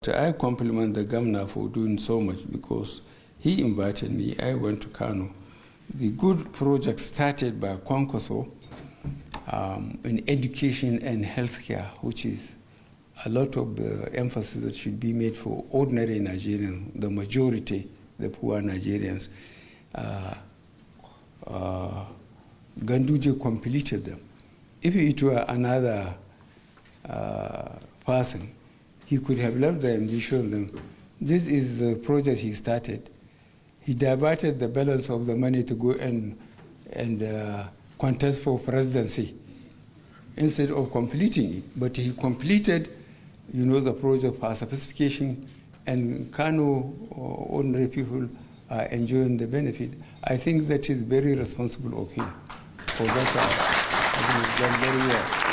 I compliment the governor for doing so much because he invited me. I went to Kano. The good project started by Kwankwaso in education and healthcare, which is a lot of the emphasis that should be made for ordinary Nigerians, the majority, the poor Nigerians. Ganduje completed them. If it were another person, he could have left them and shown them. This is the project he started. He diverted the balance of the money to go and contest for presidency instead of completing it. But he completed, the project for pacification, and Kano ordinary people are enjoying the benefit. I think that is very responsible of him. For that, I think he's done very well.